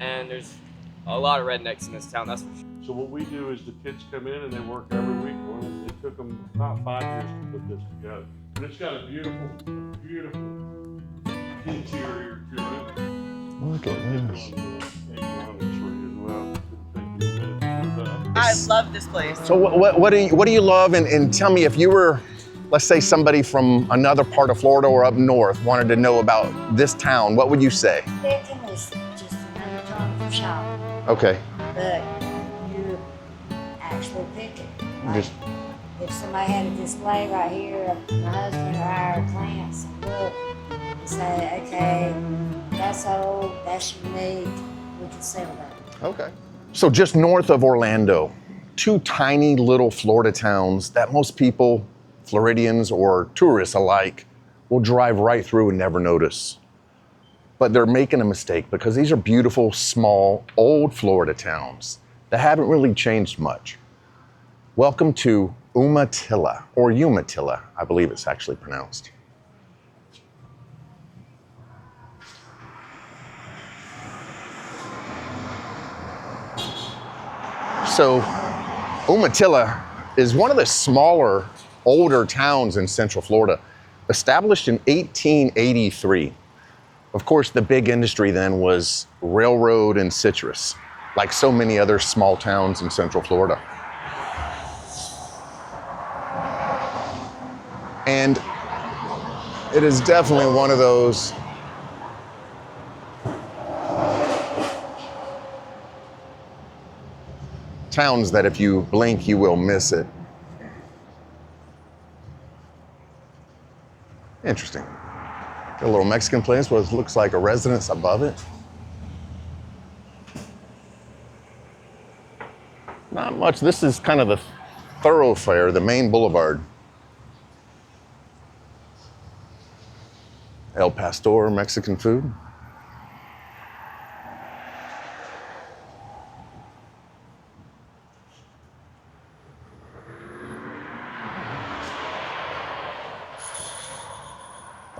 and there's a lot of rednecks in this town, that's for sure. So what we do is the kids come in and they work every week on it. It took them about 5 years to put this together. And it's got a beautiful interior to it. Look at this. I love this place. So what do you love? And tell me, if you were, let's say somebody from another part of Florida or up north wanted to know about this town, what would you say? Benton is just another term for shop, Okay. but you're actually picking. Like, if somebody had a display right here, my husband or I are clients look and say, okay, that's old, that's unique, we can sell that. Okay. So just north of Orlando, two tiny little Florida towns that most people, Floridians or tourists alike, will drive right through and never notice. But they're making a mistake because these are beautiful, small, old Florida towns that haven't really changed much. Welcome to Umatilla, or Umatilla, I believe it's actually pronounced. So Umatilla is one of the smaller, older towns in Central Florida, established in 1883. Of course, the big industry then was railroad and citrus, like so many other small towns in Central Florida. And it is definitely one of those towns that if you blink, you will miss it. Interesting. Got a little Mexican place where it looks like a residence above it. Not much. This is kind of the thoroughfare, the main boulevard. El Pastor, Mexican food.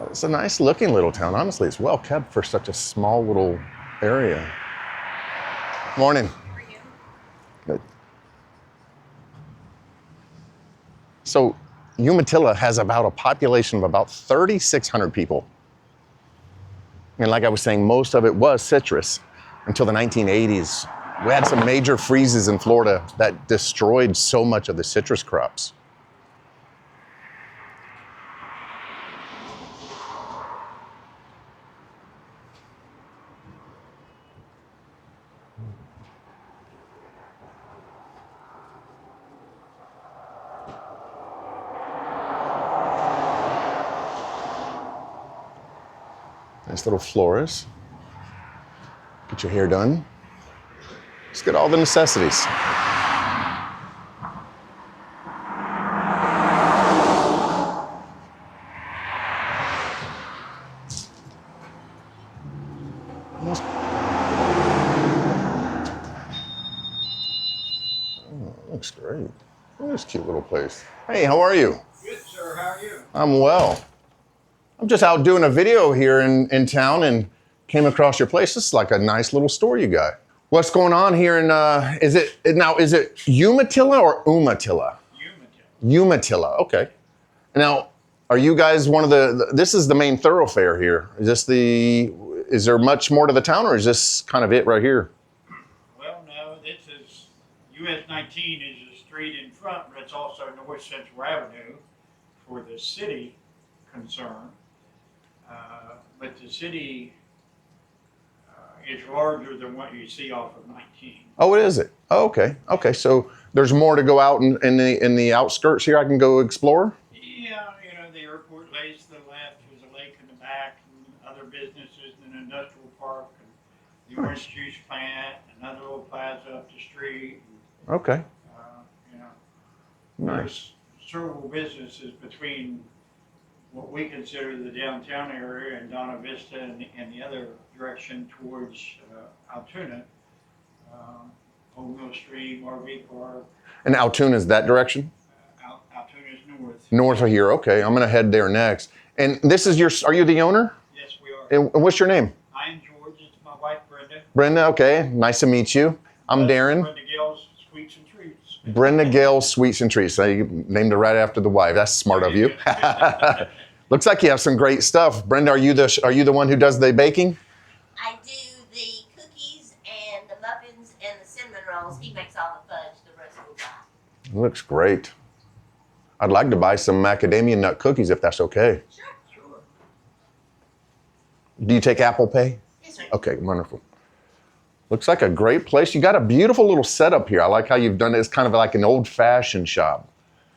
It's a nice looking little town. Honestly, it's well kept for such a small little area. Morning. How are you? Good. So Umatilla has about a population of about 3,600 people. And like I was saying, most of it was citrus until the 1980s. We had some major freezes in Florida that destroyed so much of the citrus crops. Nice little florist. Get your hair done. Just get all the necessities. Oh, looks great. Look at this cute little place. Hey, how are you? Good, sir. How are you? I'm well. I'm just out doing a video here in town and came across your place. This is like a nice little store you got. What's going on here in, is it Umatilla or Umatilla? Umatilla. Umatilla, okay. Now, are you guys one of this is the main thoroughfare here. Is there much more to the town or is this kind of it right here? Well, no, this is, US 19 is the street in front, but it's also North Central Avenue for the city concern. But the city is larger than what you see off of 19. Oh, it is it? Oh, okay. Okay, so there's more to go out in the outskirts here I can go explore? Yeah, you know, the airport lays to the left, there's a lake in the back, and other businesses, and an industrial park, and the orange juice plant, another little plaza up the street. And, Okay. you know, Nice. there's several businesses between what we consider the downtown area and Donna Vista and the other direction towards Altoona, Old Mill Street, RV Park. And Altoona is that direction? Altoona is north. North of here, okay. I'm gonna head there next. And this is are you the owner? Yes, we are. And what's your name? I am George. It's my wife Brenda Brenda, okay. Nice to meet you. I'm Darren. Brenda Gail's Sweets and Treats. Brenda Gail Sweets and Treats. So you named her right after the wife. That's smart of you. Looks like you have some great stuff. Brenda, are you the one who does the baking? I do the cookies and the muffins and the cinnamon rolls. He makes all the fudge. The rest will buy. Looks great. I'd like to buy some macadamia nut cookies if that's okay. Sure. Do you take Apple Pay? Yes, sir. Okay, wonderful. Looks like a great place. You got a beautiful little setup here. I like how you've done it. It's kind of like an old-fashioned shop.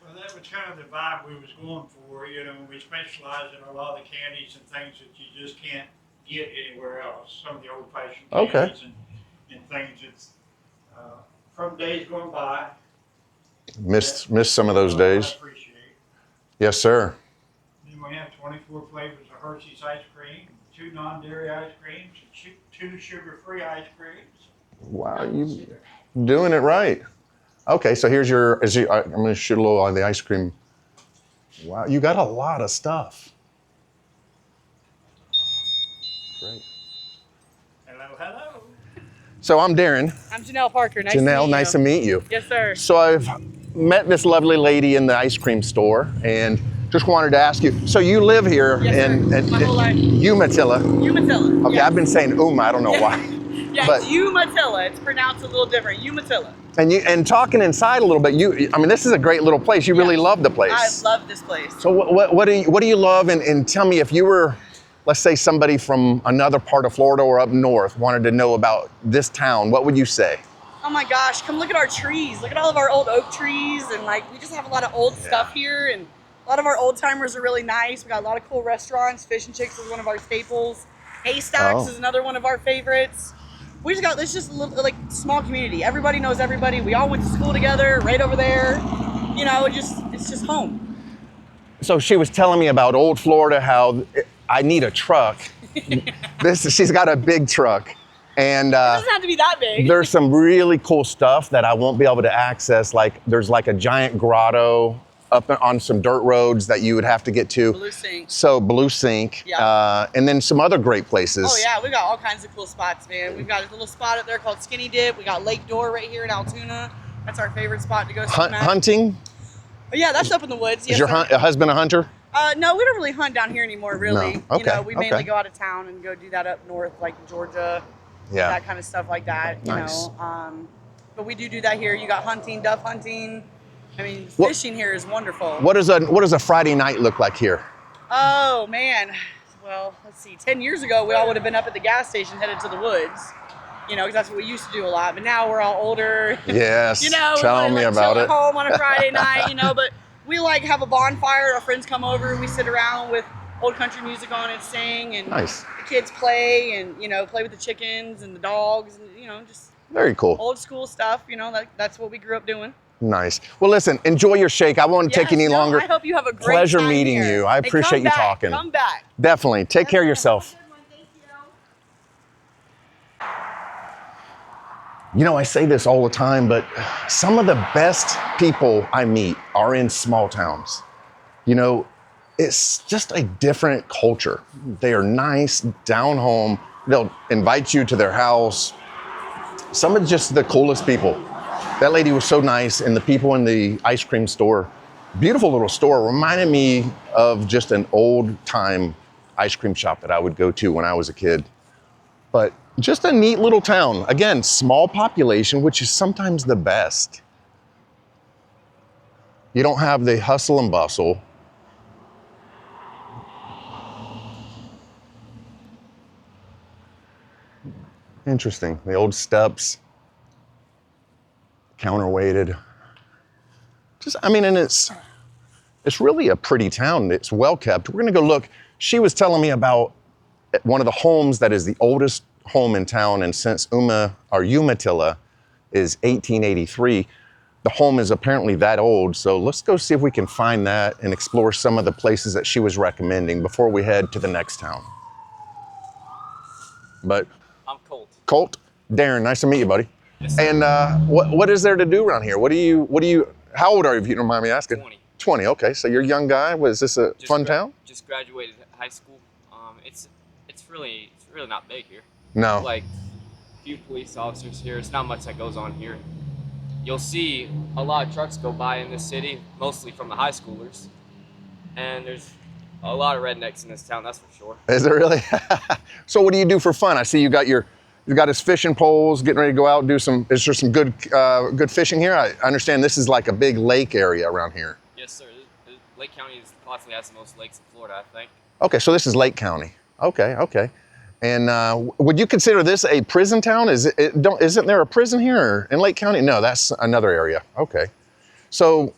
Well, that was kind of the vibe we was going for. You know, we specialize in a lot of the candies and things that you just can't get anywhere else. Some of the old-fashioned candies and things that's from days going by. Missed some of those I days. appreciate. Yes, sir. Then we have 24 flavors of Hershey's ice cream, 2 non-dairy ice creams, and 2 sugar-free ice creams. Wow, you doing it right. Okay, so here's I'm going to shoot a little on the ice cream. Wow, you got a lot of stuff. Great. Hello. So I'm Darren. I'm Janelle Parker. Janelle, nice to meet you. Yes, sir. So I've met this lovely lady in the ice cream store and just wanted to ask you, so you live here Yes, sir. My whole life. Umatilla. Umatilla. Okay, yes. I've been saying I don't know why. Yeah, But- it's Umatilla. It's pronounced a little different. Umatilla. And talking inside a little bit, this is a great little place. You really love the place. I love this place. So what do you love? And tell me, if you were, let's say, somebody from another part of Florida or up north wanted to know about this town, what would you say? Oh my gosh, come look at our trees. Look at all of our old oak trees, and we just have a lot of old stuff here, and a lot of our old timers are really nice. We got a lot of cool restaurants. Fish and Chicks is one of our staples. Haystacks is another one of our favorites. It's just a little, small community. Everybody knows everybody. We all went to school together, right over there. You know, it's just home. So she was telling me about old Florida, how I need a truck. She's got a big truck. And It doesn't have to be that big. there's some really cool stuff that I won't be able to access. There's a giant grotto up on some dirt roads that you would have to get to. Blue Sink. So Blue Sink. Yeah. And then some other great places. Oh yeah, we got all kinds of cool spots, man. We've got a little spot up there called Skinny Dip. We got Lake Door right here in Altoona. That's our favorite spot to go swim at. Hunting? Oh, yeah, that's up in the woods. Yes, Is your sir. husband a hunter? No, we don't really hunt down here anymore, really. No. Okay, We mainly okay. go out of town and go do that up north, like Georgia, Yeah. that kind of stuff like that. Nice. But we do that here. You got hunting, duff hunting. I mean, What- fishing here is wonderful. What does a Friday night look like here? Oh man, well, let's see. 10 years ago, we all would have been up at the gas station headed to the woods. Because that's what we used to do a lot. But now we're all older. Yes. We're Tell me about chill it. at home on a Friday night. But we have a bonfire. Our friends come over. We sit around with old country music on and sing, and Nice. the kids play and play with the chickens and the dogs, and just Very cool. old school stuff. That's what we grew up doing. Nice. Well, listen, enjoy your shake. I won't take Yes, any longer. I hope you have a great Pleasure time meeting here. you. I Hey, appreciate come you back, talking. Come back. Definitely. Take care of yourself. I say this all the time, but some of the best people I meet are in small towns. It's just a different culture. They are nice, down home. They'll invite you to their house. Some of just the coolest people. That lady was so nice, and the people in the ice cream store, beautiful little store, reminded me of just an old time ice cream shop that I would go to when I was a kid. But just a neat little town. Again, small population, which is sometimes the best. You don't have the hustle and bustle. Interesting. The old steps, counterweighted. And it's really a pretty town. It's well kept. We're gonna go look. She was telling me about one of the homes that is the oldest home in town, and since Umatilla is 1883, the home is apparently that old. So let's go see if we can find that and explore some of the places that she was recommending before we head to the next town. But I'm Colt, Darren, nice to meet you, buddy. Yes, And what is there to do around here? How old are you, if you don't mind me asking? 20. 20, okay. So you're a young guy. Was this a fun town? Just graduated high school. It's really not big here. No. few police officers here. It's not much that goes on here. You'll see a lot of trucks go by in this city, mostly from the high schoolers. And there's a lot of rednecks in this town, that's for sure. Is it really? So what do you do for fun? I see you got his fishing poles, getting ready to go out and do some. Is there some good fishing here? I understand this is like a big lake area around here. Yes, sir. Lake County possibly has the most lakes in Florida, I think. Okay, so this is Lake County. Okay. And would you consider this a prison town? Isn't there a prison here in Lake County? No, that's another area. Okay. So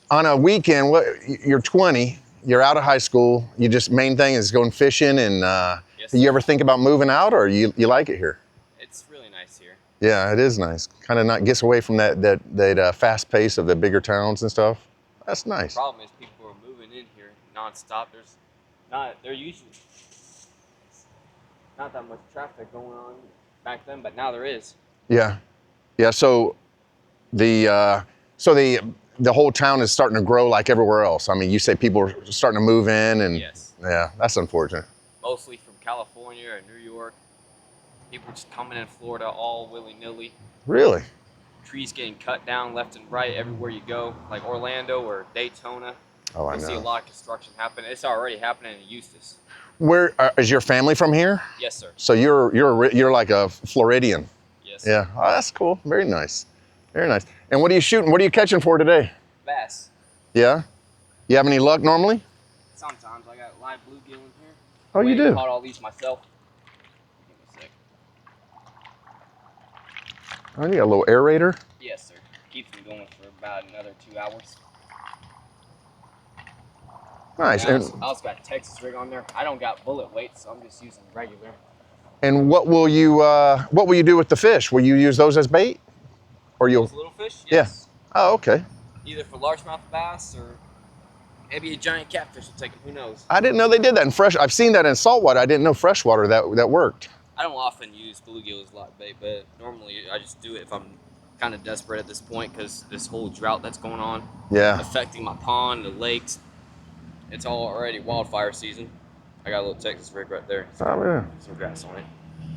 on a weekend, you're 20, you're out of high school, main thing is going fishing, and Yes, do you sir. ever think about moving out, or you like it here? It's really nice here. Yeah, it is nice. Kind of not gets away from that fast pace of the bigger towns and stuff. That's nice. The problem is people are moving in here nonstop. There usually not that much traffic going on back then, but now there is. Yeah. So the whole town is starting to grow like everywhere else. I mean, you say people are starting to move in, and Yes. yeah, that's unfortunate. Mostly from California or New York. People just coming in Florida all willy-nilly. Really? Trees getting cut down left and right everywhere you go, like Orlando or Daytona. Oh, I You'll see a know. lot of construction happen. It's already happening in Eustis. Where is your family from here? Yes, sir. So you're like a Floridian. Yes. Yeah. Oh, that's cool. Very nice. Very nice. And what are you shooting? What are you catching for today? Bass. Yeah. You have any luck normally? Sometimes I got live bluegill in here. Oh, you Went and do? Caught all these myself. Give me a sec. Oh, you got a little aerator. Yes, sir. Keeps me going for about another 2 hours. Nice. And I And also got Texas rig on there. I don't got bullet weight, so I'm just using regular. what will you do with the fish? Will you use those as bait, or you'll? Those little fish? Yeah. Yes. Oh, okay. Either for largemouth bass or maybe a giant catfish will take them. Who knows? I didn't know they did that in fresh. I've seen that in saltwater. I didn't know freshwater that worked. I don't often use bluegill as live bait, but normally I just do it if I'm kind of desperate at this point because this whole drought that's going on Yeah. affecting my pond, the lakes. It's all already wildfire season. I got a little Texas rig right there. Oh, yeah. Some grass on it.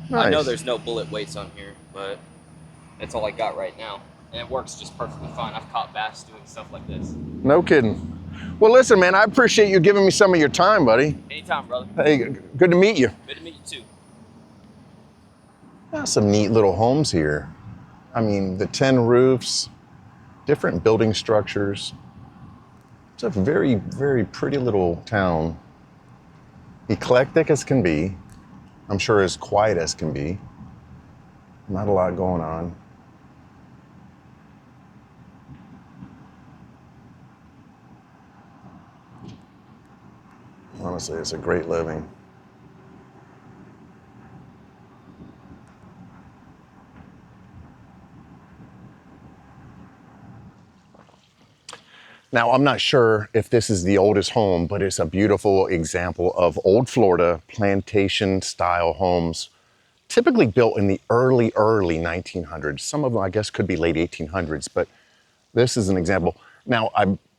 Nice. I know there's no bullet weights on here, but that's all I got right now. And it works just perfectly fine. I've caught bass doing stuff like this. No kidding. Well, listen, man, I appreciate you giving me some of your time, buddy. Anytime, brother. Hey, good to meet you. Good to meet you too. That's some neat little homes here. I mean, the 10 roofs, different building structures. It's a very, very pretty little town. Eclectic as can be. I'm sure as quiet as can be. Not a lot going on. Honestly, it's a great living. Now, I'm not sure if this is the oldest home, but it's a beautiful example of old Florida plantation style homes, typically built in the early 1900s. Some of them, I guess, could be late 1800s, but this is an example. Now,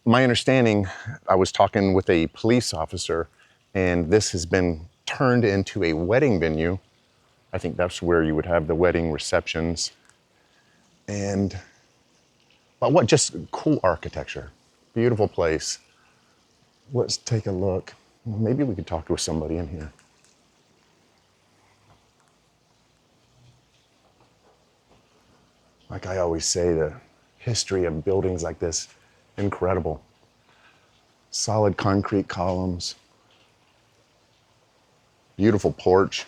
my understanding, I was talking with a police officer, and this has been turned into a wedding venue. I think that's where you would have the wedding receptions. But just cool architecture. Beautiful place. Let's take a look. Maybe we could talk to somebody in here. Like I always say, the history of buildings like this, incredible. Solid concrete columns. Beautiful porch.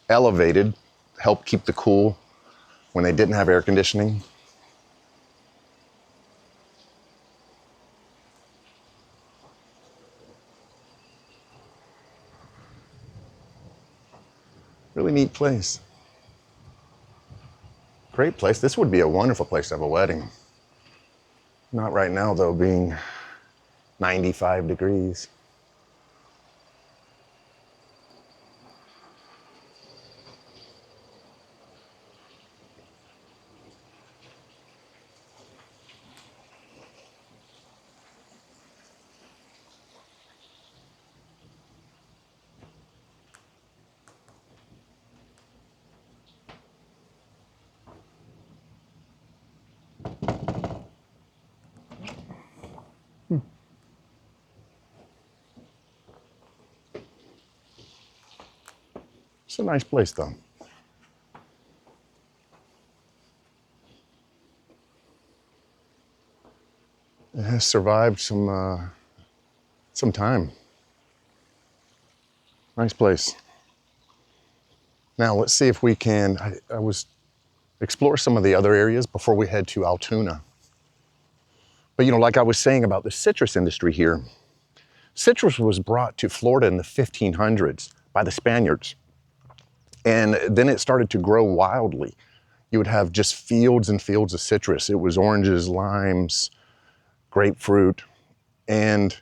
Elevated, helped keep the cool when they didn't have air conditioning. Really neat place. Great place. This would be a wonderful place to have a wedding. Not right now, though, being 95 degrees. It's a nice place though. It has survived some time. Nice place. Now let's see if we can, I was explore some of the other areas before we head to Altoona. But you know, like I was saying about the citrus industry here, citrus was brought to Florida in the 1500s by the Spaniards. And then it started to grow wildly. You would have just fields and fields of citrus. It was oranges, limes, grapefruit. And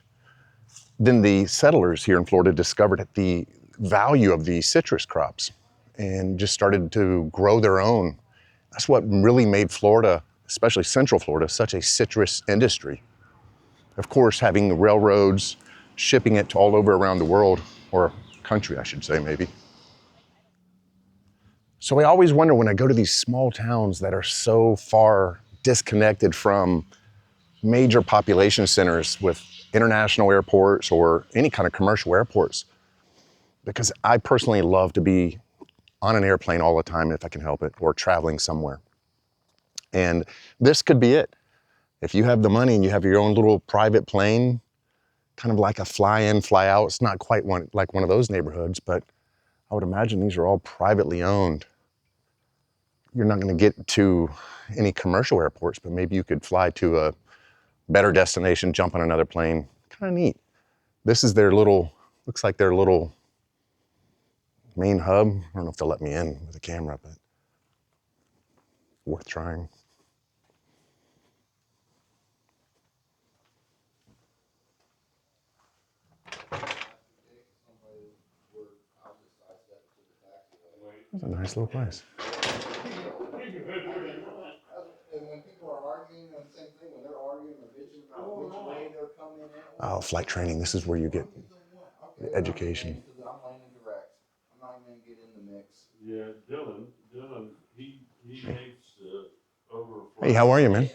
then the settlers here in Florida discovered the value of the citrus crops and just started to grow their own. That's what really made Florida, especially Central Florida, such a citrus industry. Of course, having the railroads, shipping it to all over around the world, or country, I should say, maybe. So I always wonder when I go to these small towns that are so far disconnected from major population centers with international airports or any kind of commercial airports, because I personally love to be on an airplane all the time if I can help it, or traveling somewhere. And this could be it. If you have the money and you have your own little private plane, kind of like a fly in, fly out, it's not quite like one of those neighborhoods, but I would imagine these are all privately owned. You're not going to get to any commercial airports, but maybe you could fly to a better destination, jump on another plane. Kind of neat. This is their little, looks like their little main hub. I don't know if they'll let me in with a camera, but worth trying. That's a nice little place. And when people are arguing, the same thing, when they're arguing or bitching about which way they're coming in. Oh, flight training. This is where you get the education. I'm landing direct. I'm not even gonna get in the mix. Yeah, Dylan, he hates over. Hey, how are you, man?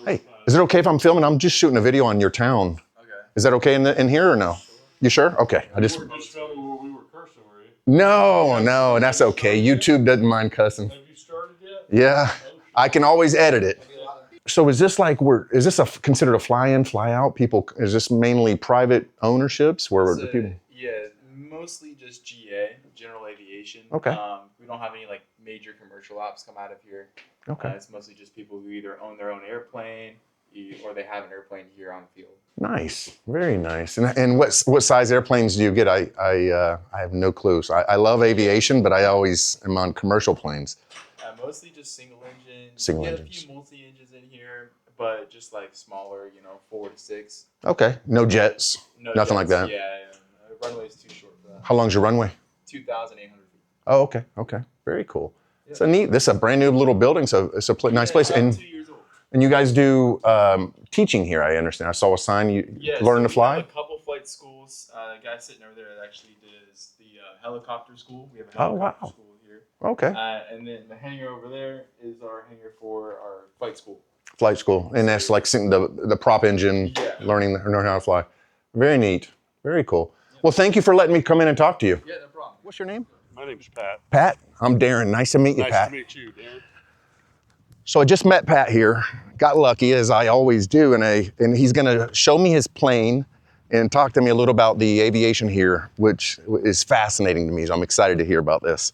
Hey, is it okay if I'm filming? I'm just shooting a video on your town. Okay. Is that okay in here or no? You sure? Okay. You weren't just filming where we were cursing, were you? No, that's okay. YouTube doesn't mind cussing. Have you started yet? Yeah, I can always edit it. So is this like is this considered a fly-in, fly-out? People, is this mainly private ownerships where the people? Yeah, mostly just GA, general aviation. Okay. We don't have any like major commercial ops come out of here. Okay. It's mostly just people who either own their own airplane or they have an airplane here on the field. Nice, very nice. And what size airplanes do you get? I have no clue. So I love aviation, but I always am on commercial planes. Mostly just single engine. Single we engines. Get a few multi engines in here, but just like smaller, 4 to 6. Okay, no jets, nothing like that. Yeah, runway's too short for that. How long's your runway? 2,800 feet. Oh, okay, very cool. Yeah. So neat. This is a brand new little building, so it's a nice place. And 2 years old. And you guys do teaching here, I understand. I saw a sign, you learn to fly? We have a couple flight schools. The guy sitting over there that actually does the helicopter school. We have a helicopter school here. Okay. And then the hangar over there is our hangar for our flight school. Flight school, and that's like the prop engine, learning how to fly. Very neat, very cool. Yeah. Well, thank you for letting me come in and talk to you. Yeah, no problem. What's your name? My name's Pat. Pat, I'm Darren. Nice to meet you, Nice Pat. to meet you, Darren. So I just met Pat here, got lucky as I always do, and he's gonna show me his plane and talk to me a little about the aviation here, which is fascinating to me, so I'm excited to hear about this.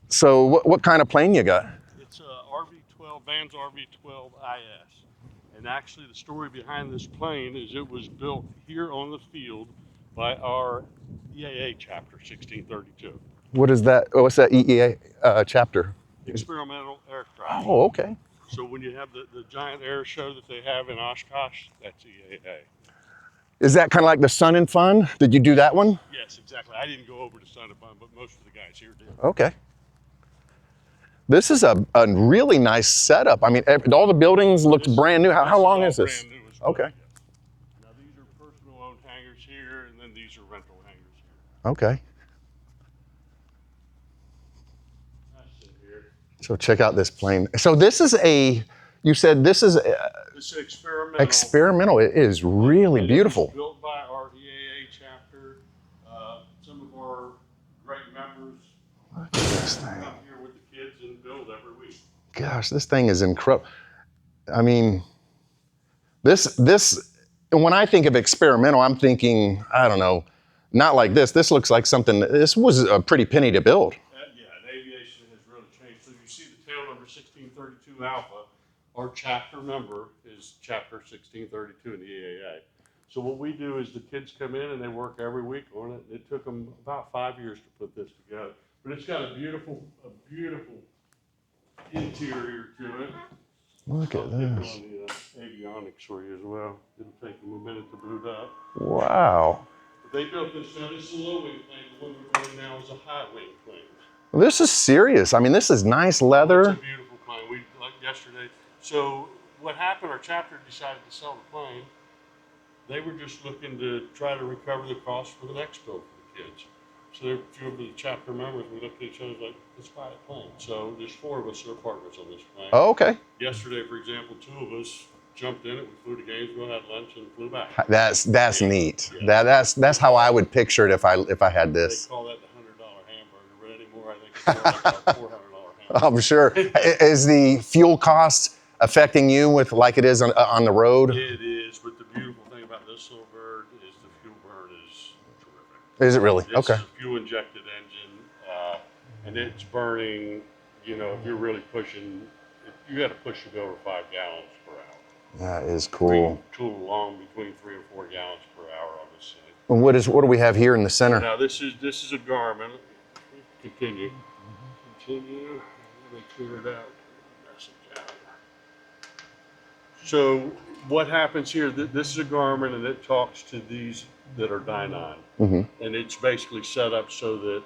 So what kind of plane you got? It's a RV-12, Vans RV-12 IS. And actually the story behind this plane is it was built here on the field by our EAA chapter, 1632. What is that? What's that EEA chapter? Experimental aircraft. Oh, okay. So when you have the giant air show that they have in Oshkosh, that's EAA. Is that kind of like the Sun and Fun? Did you do that one? Yes, exactly. I didn't go over to Sun and Fun, but most of the guys here did. Okay. This is a really nice setup. I mean, all the buildings look brand new. How long is this? Brand new as well. Okay. Now these are personal owned hangars here, and then these are rental hangars here. Okay. That's it here. So check out this plane. So this is you said this is It's experimental. experimental. It is really And beautiful. It was built by our EAA chapter. Some of our great members this thing. Come here with the kids and build every week. Gosh, this thing is incredible. I mean, this, when I think of experimental, I'm thinking, I don't know, not like this. This looks like something, this was a pretty penny to build. Yeah, and aviation has really changed. So you see the tail number 1632 Alpha, our chapter number is chapter 1632 in the EAA. So what we do is the kids come in and they work every week on it. It took them about 5 years to put this together. But it's got a beautiful interior to it. Look at I'll get this. on the avionics for you as well. It'll take them a minute to boot up. Wow. They built this, now this is a low wing plane. The one we're running now is a high wing plane. Well, this is serious. I mean, this is nice leather. It's a beautiful plane. We, like yesterday. So what happened, our chapter decided to sell the plane. They were just looking to try to recover the cost for the next build for the kids. So there were a few of the chapter members, we looked at each other like, let's buy a plane. So there's 4 of us that are partners on this plane. Oh, okay. Yesterday, for example, 2 of us jumped in it, we flew to Gainesville, had lunch, and flew back. That's Yeah. neat. Yeah. That's how I would picture it if I had this. They call that the $100 hamburger, but anymore I think it's more like a $400 hamburger. I'm sure. Is the fuel cost affecting you with like it is on the road? It is, but the beautiful thing about this little bird is the fuel burn is terrific. Is it really? It's Okay. a fuel injected engine, and it's burning, you know, if you're really pushing, you got to push to go over 5 gallons per hour. That is cool. Tool along between 3 and 4 gallons per hour on this thing. And what do we have here in the center? Now this is a Garmin. Continue. Continue. Let me clear it out. Message out. So what happens here? This is a Garmin, and it talks to these that are Dynon, and it's basically set up so that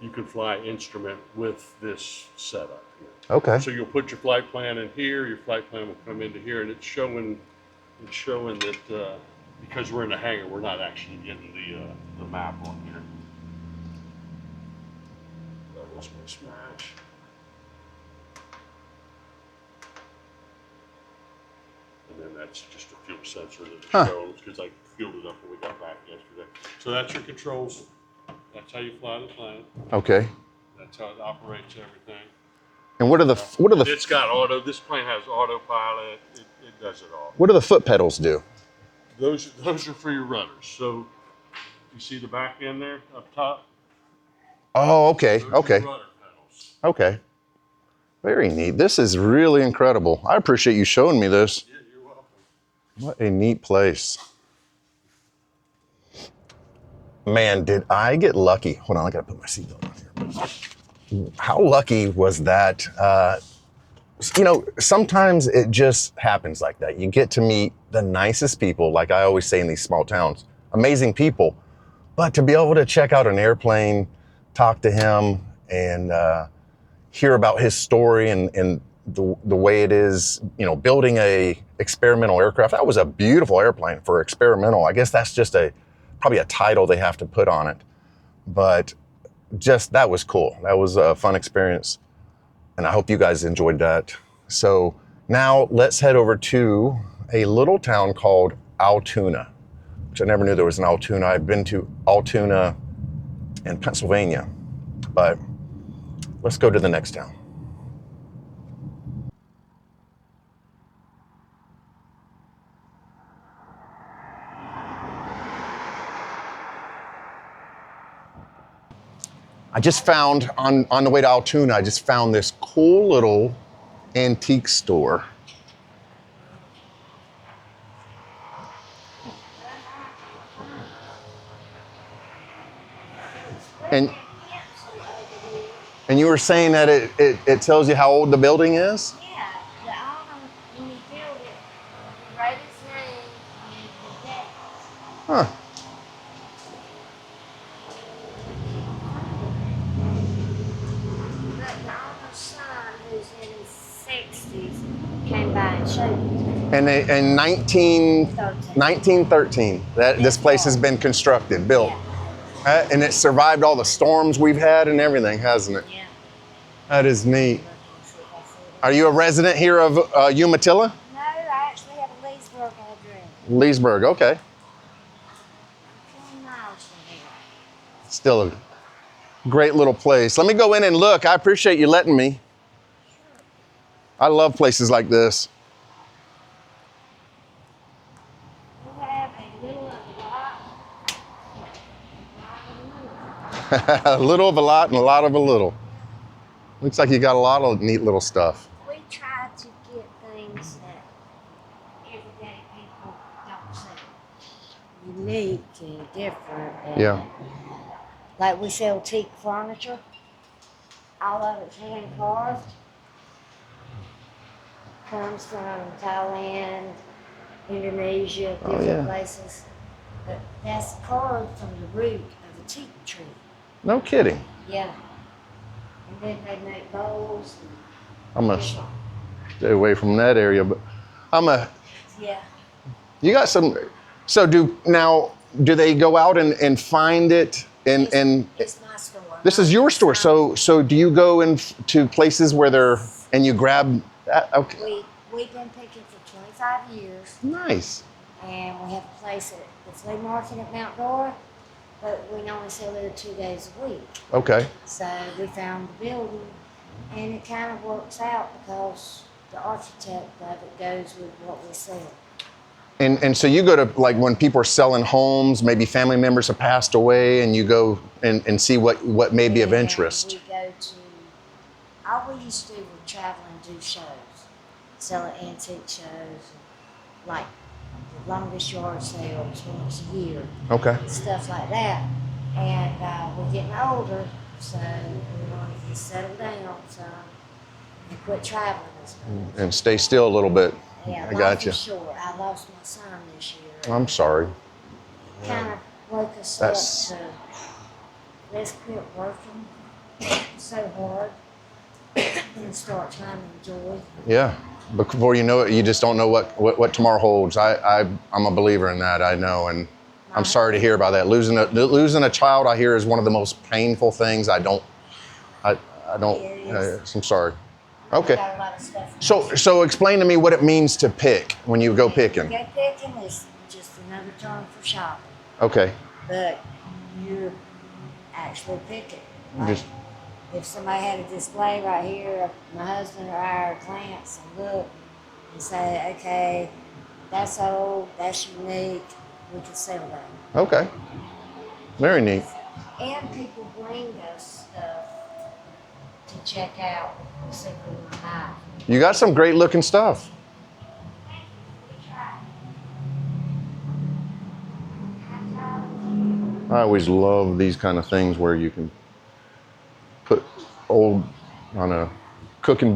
you can fly instrument with this setup here. Okay. So you'll put your flight plan in here. Your flight plan will come into here, and it's showing that because we're in a hangar, we're not actually getting the map on here. That was my smash. And then that's just a fuel sensor that it shows because I fueled it up when we got back yesterday. So that's your controls. That's how you fly the plane. Okay. That's how it operates everything. And what are the It's got auto. This plane has autopilot. It does it all. what do the foot pedals do? Those are for your rudders. So you see the back end there up top? Oh, okay. Those are Okay. your rudder pedals. Okay. Very neat. This is really incredible. I appreciate you showing me this. Yeah, you're welcome. What a neat place. Man, did I get lucky? Hold on, I gotta put my seatbelt on here. How lucky was that? You know, sometimes it just happens like that. You get to meet the nicest people, like I always say in these small towns, amazing people. But to be able to check out an airplane, talk to him, and hear about his story and the way it is, you know, building a experimental aircraft. That was a beautiful airplane for experimental. I guess that's just probably a title they have to put on it. But just, that was cool. That was a fun experience. And I hope you guys enjoyed that. So now let's head over to a little town called Altoona, which I never knew there was an Altoona. I've been to Altoona in Pennsylvania, but let's go to the next town. I just found, on the way to Altoona, I just found this cool little antique store. And you were saying that it tells you how old the building is? Yeah, the owner, when he built it, he wrote his name and the date. Huh. But the owner's son, who's in his 60s, came by and showed me. And in 1913, this place has been constructed, built. Yeah. And it survived all the storms we've had and everything, hasn't it? Yeah. That is neat. Are you a resident here of Umatilla? No, I actually have a Leesburg address. Leesburg, okay. 20 miles from here. Still Great little place. Let me go in and look. I appreciate you letting me. I love places like this. We have a little of a lot, A little of a lot and a lot of a little. Looks like you got a lot of neat little stuff. we try to get things that everyday people don't see. Unique and different. And Yeah. like we sell teak furniture. All of it's hand carved. Comes from Thailand, Indonesia, Oh, different yeah. places. But that's carved from the root of a teak tree. No kidding. Yeah. And then they make bowls. I'm gonna stay away from that area, but Yeah. you got some, so do they go out and find it and It's my store. this is your store. So do you go to places where and you grab that? Okay. We've been picking for 25 years, Nice. and we have a place at the flea market at Mount Dora, but we only sell there 2 days a week. Okay. So we found the building, and it kind of works out because the architect of it goes with what we sell. And so you go to, like, when people are selling homes, maybe family members have passed away, and you go and see what may be of And interest. we go to, all we used to do was travel and do shows, sell at antique shows, like the longest yard sales once a year, Okay. stuff like that. And we're getting older, so we want to just settle down some and quit traveling as much. And stay still a little bit. Yeah, I life got you. is short. I lost my son this year. I'm sorry. Kind of woke us That's- up to let's quit working so hard and start trying to enjoy. Yeah. Before you know it, you just don't know what tomorrow holds. I'm a believer in that. I know, and I'm sorry to hear about that. Losing a child, I hear, is one of the most painful things. I don't. It is. I'm sorry. We Okay. got a lot of stuff. So explain to me what it means to pick when you go picking. Go picking is just another term for shopping, Okay. but you're actually picking. Like, Just- if somebody had a display right here, my husband or I would glance and look and say, okay, that's old, that's unique, we can sell that. Okay. Very neat. And people bring us stuff to check out and see if we can buy. You got some great looking stuff. I always love these kind of things where you can put old on a cutting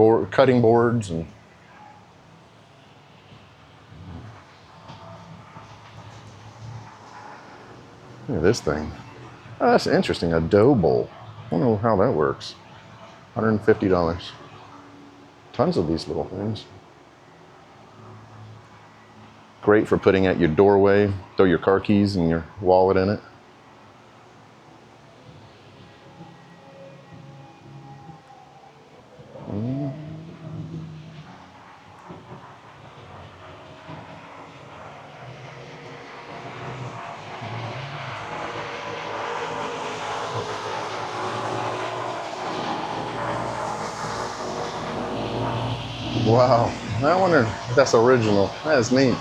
boards and. Look at this thing. Oh, that's interesting. A dough bowl. I don't know how that works. $150. Tons of these little things. Great for putting at your doorway. Throw your car keys and your wallet in it. Wow, I wonder if that's original. That is neat.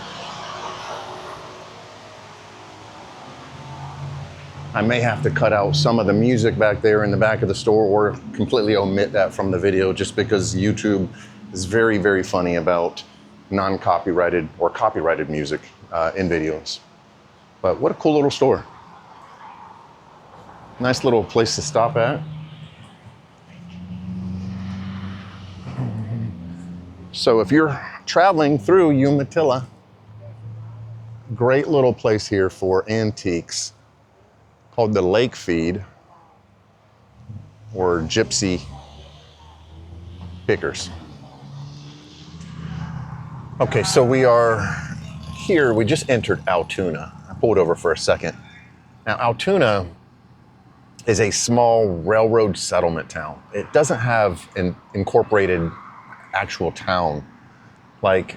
I may have to cut out some of the music back there in the back of the store or completely omit that from the video just because YouTube is very, very funny about non-copyrighted or copyrighted music in videos. But what a cool little store. Nice little place to stop at. So if you're traveling through Umatilla, great little place here for antiques called the Lake Feed or Gypsy Pickers. Okay, so we are here. We just entered Altoona. I pulled over for a second. Now, Altoona is a small railroad settlement town. It doesn't have an incorporated actual town like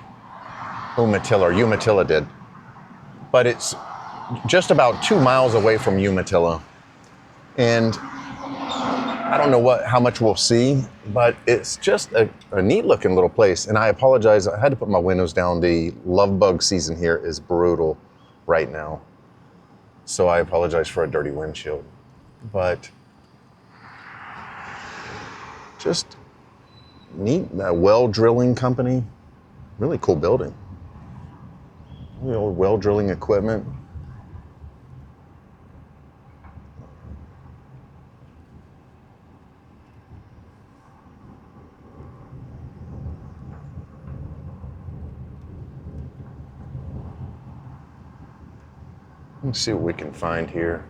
Umatilla did. But it's just about 2 miles away from Umatilla. And I don't know how much we'll see, but it's just a neat looking little place. And I apologize, I had to put my windows down. The love bug season here is brutal right now. So I apologize for a dirty windshield. But just neat, well drilling company. Really cool building. Well drilling equipment. Let's see what we can find here.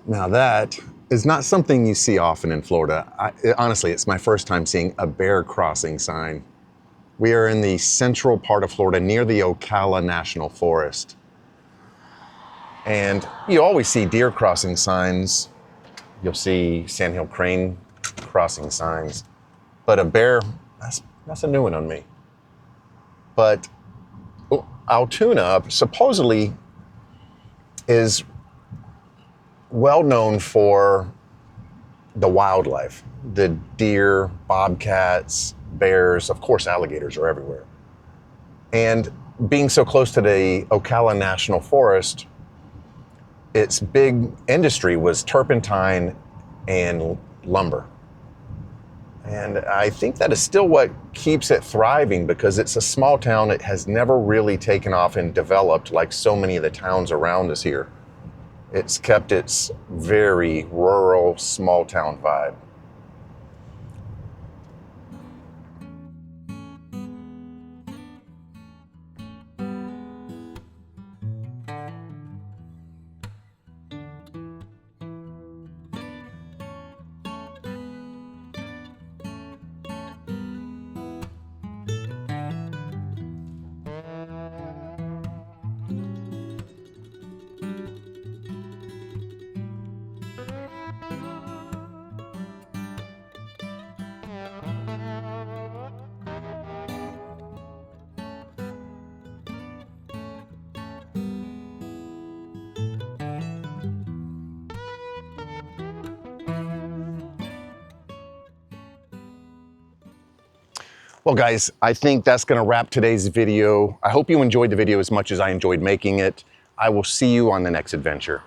Now that is not something you see often in Florida. Honestly, it's my first time seeing a bear crossing sign. We are in the central part of Florida near the Ocala National Forest. And you always see deer crossing signs. You'll see sandhill crane crossing signs. But a bear, that's a new one on me. But Altoona supposedly is well known for the wildlife, the deer, bobcats, bears, of course alligators are everywhere. And being so close to the Ocala National Forest, its big industry was turpentine and lumber. And I think that is still what keeps it thriving, because it's a small town. It has never really taken off and developed like so many of the towns around us here. It's kept its very rural, small town vibe. Well, guys, I think that's going to wrap today's video. I hope you enjoyed the video as much as I enjoyed making it. I will see you on the next adventure.